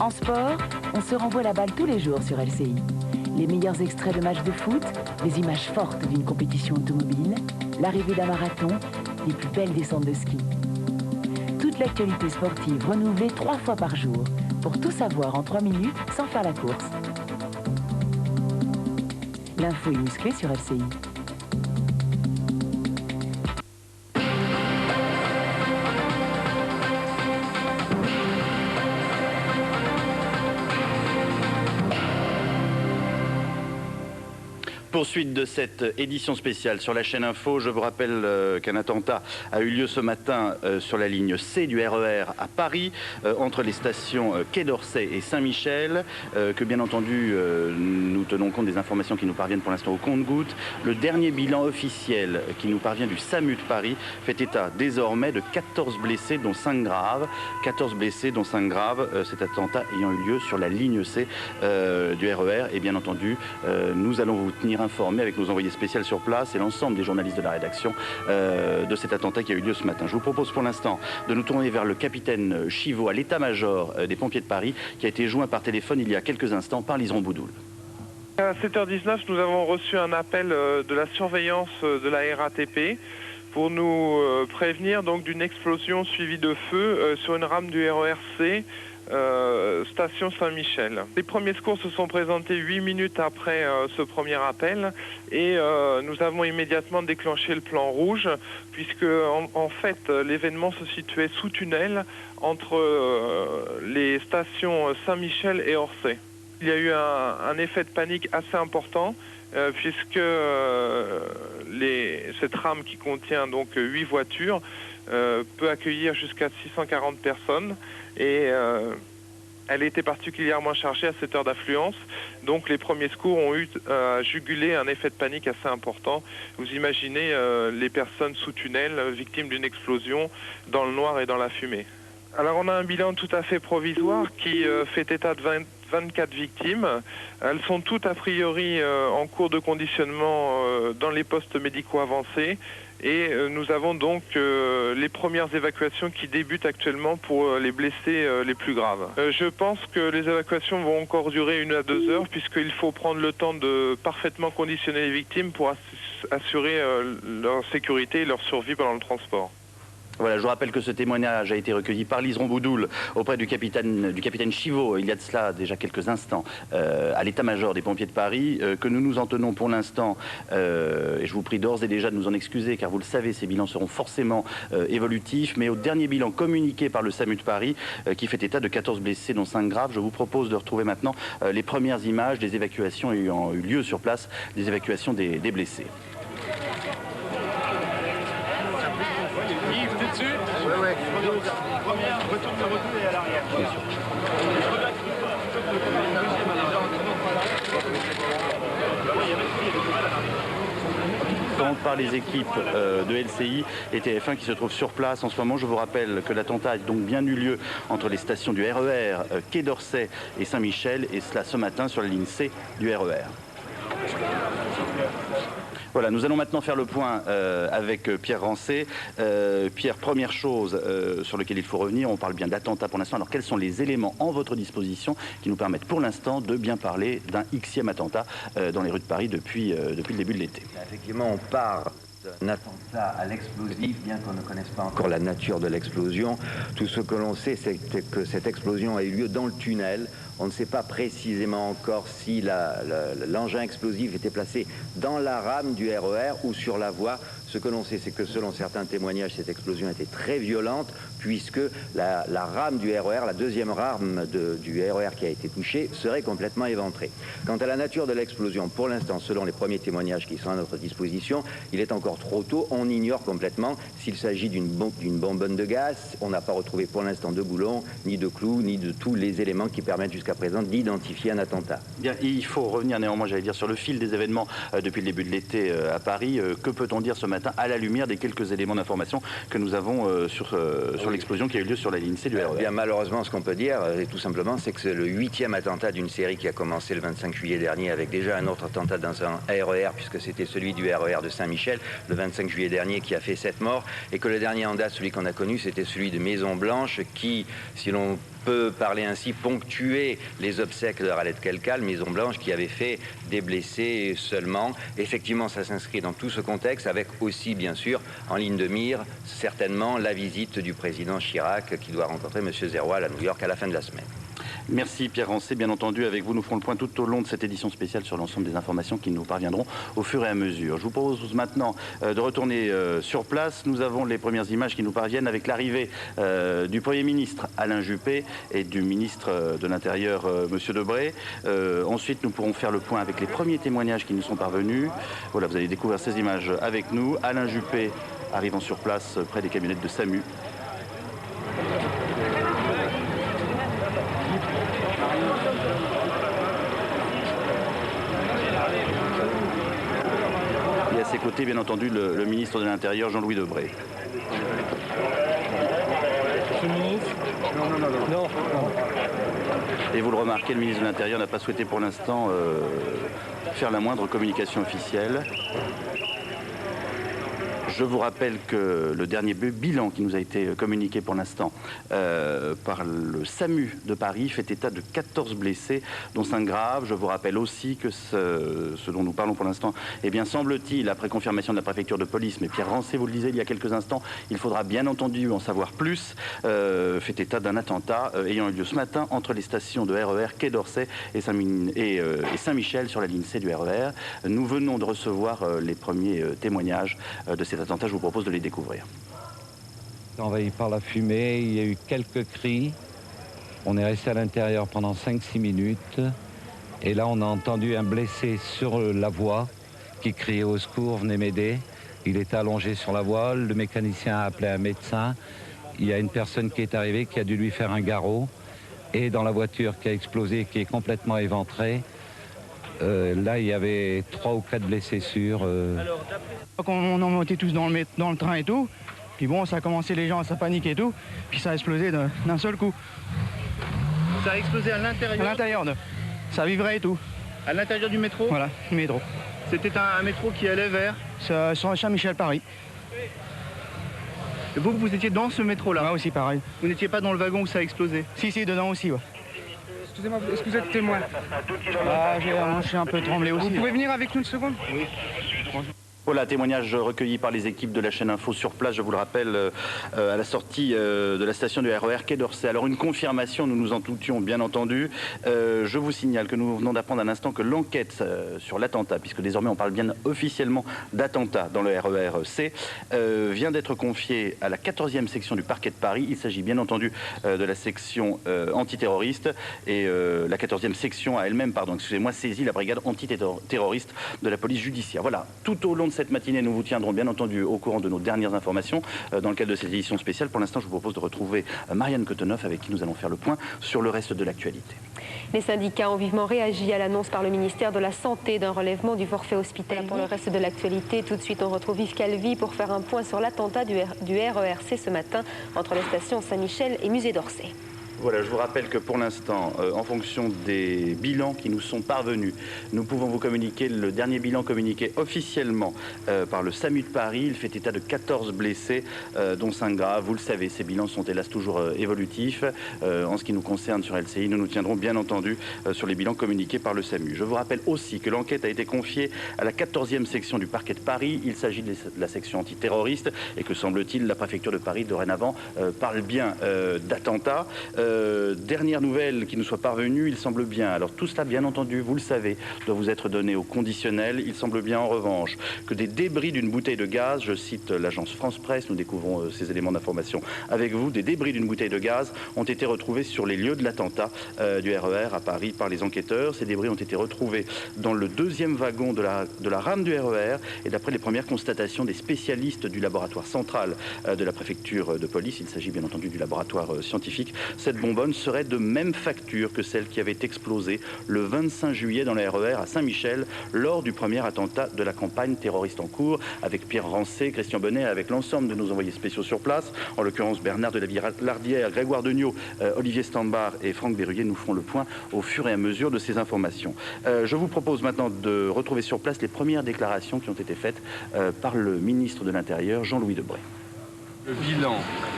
En sport, on se renvoie la balle tous les jours sur LCI. Les meilleurs extraits de matchs de foot, les images fortes d'une compétition automobile, l'arrivée d'un marathon, les plus belles descentes de ski. Toute l'actualité sportive renouvelée 3 fois par jour, pour tout savoir en 3 minutes sans faire la course. L'info est musclée sur LCI. Poursuite de cette édition spéciale sur la chaîne Info. Je vous rappelle qu'un attentat a eu lieu ce matin sur la ligne C du RER à Paris, entre les stations Quai d'Orsay et Saint-Michel, que bien entendu nous tenons compte des informations qui nous parviennent pour l'instant au compte-gouttes. Le dernier bilan officiel qui nous parvient du SAMU de Paris fait état désormais de 14 blessés dont 5 graves. 14 blessés dont 5 graves, cet attentat ayant eu lieu sur la ligne C du RER. Et bien entendu, nous allons vous tenir informé avec nos envoyés spéciaux sur place et l'ensemble des journalistes de la rédaction de cet attentat qui a eu lieu ce matin. Je vous propose pour l'instant de nous tourner vers le capitaine Chivot à l'état-major des pompiers de Paris qui a été joint par téléphone il y a quelques instants par Liseron Boudoul. À 7h19, nous avons reçu un appel de la surveillance de la RATP pour nous prévenir donc d'une explosion suivie de feu sur une rame du RERC. Station Saint-Michel. Les premiers secours se sont présentés 8 minutes après ce premier appel et nous avons immédiatement déclenché le plan rouge puisque en fait l'événement se situait sous tunnel entre les stations Saint-Michel et Orsay. Il y a eu un effet de panique assez important puisque cette rame qui contient donc 8 voitures peut accueillir jusqu'à 640 personnes et elle était particulièrement chargée à cette heure d'affluence. Donc les premiers secours ont eu à juguler un effet de panique assez important. Vous imaginez les personnes sous tunnel victimes d'une explosion dans le noir et dans la fumée. Alors on a un bilan tout à fait provisoire qui fait état de 24 victimes. Elles sont toutes a priori en cours de conditionnement dans les postes médicaux avancés et nous avons donc les premières évacuations qui débutent actuellement pour les blessés les plus graves. Je pense que les évacuations vont encore durer 1 à 2 heures puisqu'il faut prendre le temps de parfaitement conditionner les victimes pour assurer leur sécurité et leur survie pendant le transport. Voilà, je vous rappelle que ce témoignage a été recueilli par Liseron Boudoul auprès du capitaine Chivot il y a de cela déjà quelques instants à l'état-major des pompiers de Paris, que nous nous en tenons pour l'instant et je vous prie d'ores et déjà de nous en excuser car vous le savez, ces bilans seront forcément évolutifs, mais au dernier bilan communiqué par le SAMU de Paris qui fait état de 14 blessés dont 5 graves, je vous propose de retrouver maintenant les premières images des évacuations ayant eu lieu sur place, des évacuations des blessés. Par les équipes de LCI et TF1 qui se trouvent sur place en ce moment. Je vous rappelle que l'attentat a donc bien eu lieu entre les stations du RER Quai d'Orsay et Saint-Michel et cela ce matin sur la ligne C du RER. Voilà, nous allons maintenant faire le point avec Pierre Rancé. Pierre, première chose sur laquelle il faut revenir, on parle bien d'attentat pour l'instant. Alors quels sont les éléments en votre disposition qui nous permettent pour l'instant de bien parler d'un Xème attentat dans les rues de Paris depuis le début de l'été? Effectivement, on part d'un attentat à l'explosif, bien qu'on ne connaisse pas encore la nature de l'explosion. Tout ce que l'on sait, c'est que cette explosion a eu lieu dans le tunnel. On ne sait pas précisément encore si l'engin explosif était placé dans la rame du RER ou sur la voie. Ce que l'on sait, c'est que selon certains témoignages, cette explosion était très violente puisque la rame du RER, la deuxième rame du RER qui a été touchée, serait complètement éventrée. Quant à la nature de l'explosion, pour l'instant, selon les premiers témoignages qui sont à notre disposition, il est encore trop tôt. On ignore complètement s'il s'agit d'une bonbonne de gaz. On n'a pas retrouvé pour l'instant de boulons, ni de clous, ni de tous les éléments qui permettent jusqu'à présent d'identifier un attentat. Bien, il faut revenir néanmoins, j'allais dire, sur le fil des événements depuis le début de l'été à Paris. Que peut-on dire ce matin à la lumière des quelques éléments d'information que nous avons sur l'explosion qui a eu lieu sur la ligne C du RER? Bien, malheureusement, ce qu'on peut dire, tout simplement, c'est que c'est le 8e attentat d'une série qui a commencé le 25 juillet dernier avec déjà un autre attentat dans un RER, puisque c'était celui du RER de Saint-Michel, le 25 juillet dernier, qui a fait 7 morts, et que le dernier en date, celui qu'on a connu, c'était celui de Maison Blanche, qui, si l'on peut parler ainsi, ponctuer les obsèques de Raled Kelkal, Maison Blanche, qui avait fait des blessés seulement. Effectivement, ça s'inscrit dans tout ce contexte, avec aussi, bien sûr, en ligne de mire, certainement, la visite du président Chirac, qui doit rencontrer M. Zerwal à New York à la fin de la semaine. Merci Pierre Rancé. Bien entendu, avec vous, nous ferons le point tout au long de cette édition spéciale sur l'ensemble des informations qui nous parviendront au fur et à mesure. Je vous propose maintenant de retourner sur place. Nous avons les premières images qui nous parviennent avec l'arrivée du Premier ministre Alain Juppé et du ministre de l'Intérieur M. Debré. Ensuite, nous pourrons faire le point avec les premiers témoignages qui nous sont parvenus. Voilà, vous allez découvrir ces images avec nous. Alain Juppé arrivant sur place près des camionnettes de SAMU. Et à ses côtés, bien entendu, le ministre de l'Intérieur, Jean-Louis Debré. Monsieur le ministre ? Non. Et vous le remarquez, le ministre de l'Intérieur n'a pas souhaité pour l'instant faire la moindre communication officielle. Je vous rappelle que le dernier bilan qui nous a été communiqué pour l'instant par le SAMU de Paris fait état de 14 blessés, dont 5 graves. Je vous rappelle aussi que ce dont nous parlons pour l'instant, eh bien, semble-t-il, après confirmation de la préfecture de police, mais Pierre Rancé vous le disait il y a quelques instants, il faudra bien entendu en savoir plus, fait état d'un attentat ayant eu lieu ce matin entre les stations de RER Quai d'Orsay et Saint-Michel sur la ligne C du RER. Nous venons de recevoir les premiers témoignages de cet attentat, je vous propose de les découvrir. Envahi par la fumée, il y a eu quelques cris. On est resté à l'intérieur pendant 5-6 minutes. Et là, on a entendu un blessé sur la voie qui criait au secours, venez m'aider. Il était allongé sur la voie, le mécanicien a appelé un médecin. Il y a une personne qui est arrivée qui a dû lui faire un garrot. Et dans la voiture qui a explosé, qui est complètement éventrée, là, il y avait 3 ou 4 blessés sûrs. On en montait tous dans le train et tout, puis bon, ça a commencé, les gens, ça panique et tout, puis ça a explosé d'un seul coup. Ça a explosé à l'intérieur? À l'intérieur ça vivrait et tout. À l'intérieur du métro? Voilà, du métro. C'était un métro qui allait vers? Sur Saint-Michel, Paris. Et vous étiez dans ce métro-là? Ouais, aussi pareil. Vous n'étiez pas dans le wagon où ça a explosé? Si, dedans aussi, ouais. Excusez-moi, est-ce que vous êtes témoin? Ah, je suis un peu tremblé aussi. Vous pouvez venir avec nous une seconde? Oui. Voilà, témoignage recueilli par les équipes de la chaîne Info sur place, je vous le rappelle, à la sortie de la station du RER Quai d'Orsay. Alors une confirmation, nous nous en doutions bien entendu. Je vous signale que nous venons d'apprendre à l'instant que l'enquête sur l'attentat, puisque désormais on parle bien officiellement d'attentat dans le RER C, vient d'être confiée à la 14e section du parquet de Paris. Il s'agit bien entendu de la section antiterroriste et la 14e section a elle-même, saisi la brigade antiterroriste de la police judiciaire. Voilà, tout au long de cette matinée, nous vous tiendrons bien entendu au courant de nos dernières informations dans le cadre de cette édition spéciale. Pour l'instant, je vous propose de retrouver Marianne Cotonoff avec qui nous allons faire le point sur le reste de l'actualité. Les syndicats ont vivement réagi à l'annonce par le ministère de la Santé d'un relèvement du forfait hospitalier. Pour le reste de l'actualité, tout de suite, on retrouve Yves Calvi pour faire un point sur l'attentat du RERC ce matin entre les stations Saint-Michel et Musée d'Orsay. Voilà, je vous rappelle que pour l'instant, en fonction des bilans qui nous sont parvenus, nous pouvons vous communiquer le dernier bilan communiqué officiellement par le SAMU de Paris. Il fait état de 14 blessés, dont 5 graves. Vous le savez, ces bilans sont hélas toujours évolutifs. En ce qui nous concerne sur LCI, nous nous tiendrons bien entendu sur les bilans communiqués par le SAMU. Je vous rappelle aussi que l'enquête a été confiée à la 14e section du parquet de Paris. Il s'agit de la section antiterroriste et que, semble-t-il, la préfecture de Paris, dorénavant, parle bien d'attentat. Dernière nouvelle qui nous soit parvenue, il semble bien, alors tout cela bien entendu, vous le savez, doit vous être donné au conditionnel. Il semble bien en revanche que des débris d'une bouteille de gaz, je cite l'agence France Presse, nous découvrons ces éléments d'information avec vous, des débris d'une bouteille de gaz ont été retrouvés sur les lieux de l'attentat du RER à Paris par les enquêteurs. Ces débris ont été retrouvés dans le 2e wagon de la rame du RER et d'après les premières constatations des spécialistes du laboratoire central de la préfecture de police, il s'agit bien entendu du laboratoire scientifique, cette bonbonne serait de même facture que celle qui avait explosé le 25 juillet dans le RER à Saint-Michel lors du premier attentat de la campagne terroriste en cours, avec Pierre Rancé, Christian Bonnet, avec l'ensemble de nos envoyés spéciaux sur place, en l'occurrence Bernard de la Villardière, Grégoire Degnaud, Olivier Stambar et Franck Berruyer. Nous ferons le point au fur et à mesure de ces informations. Je vous propose maintenant de retrouver sur place les premières déclarations qui ont été faites par le ministre de l'Intérieur, Jean-Louis Debré. Le bilan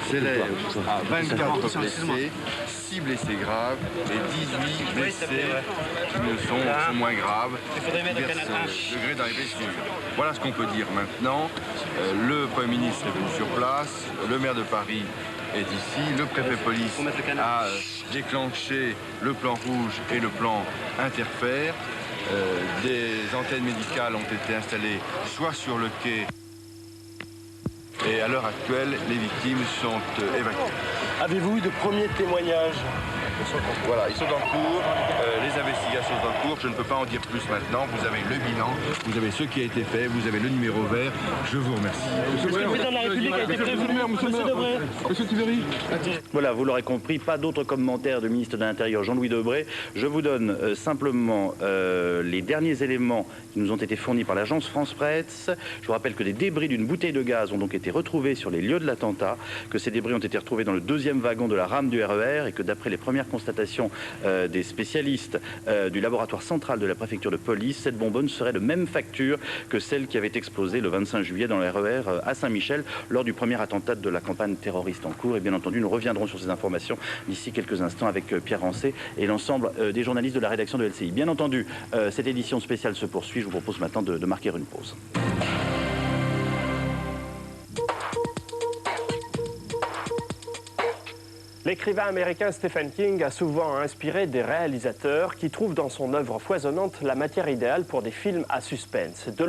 s'élève à 24 blessés, 6 blessés graves et 18 blessés qui ne sont moins graves, qui versent le degré d'arrivée blessure. Voilà ce qu'on peut dire maintenant. Le Premier ministre est venu sur place, le maire de Paris est ici, le préfet police a déclenché le plan rouge et le plan interfère. Des antennes médicales ont été installées soit sur le quai, et à l'heure actuelle, les victimes sont évacuées. Avez-vous de premiers témoignages? Voilà, ils sont en cours, les investigations sont en cours, je ne peux pas en dire plus maintenant. Vous avez le bilan, vous avez ce qui a été fait, vous avez le numéro vert. Je vous remercie. Le président de la République a été prévenu, monsieur Debré. Monsieur Tibéry. Voilà, vous l'aurez compris, pas d'autres commentaires du ministre de l'Intérieur Jean-Louis Debré. Je vous donne simplement les derniers éléments qui nous ont été fournis par l'agence France Presse. Je vous rappelle que des débris d'une bouteille de gaz ont donc été retrouvés sur les lieux de l'attentat, que ces débris ont été retrouvés dans le deuxième wagon de la rame du RER et que d'après les premières constatation des spécialistes du laboratoire central de la préfecture de police, cette bonbonne serait de même facture que celle qui avait explosé le 25 juillet dans le RER à Saint-Michel lors du premier attentat de la campagne terroriste en cours. Et bien entendu, nous reviendrons sur ces informations d'ici quelques instants avec Pierre Rancé et l'ensemble des journalistes de la rédaction de LCI. Bien entendu, cette édition spéciale se poursuit. Je vous propose maintenant de marquer une pause. L'écrivain américain Stephen King a souvent inspiré des réalisateurs qui trouvent dans son œuvre foisonnante la matière idéale pour des films à suspense.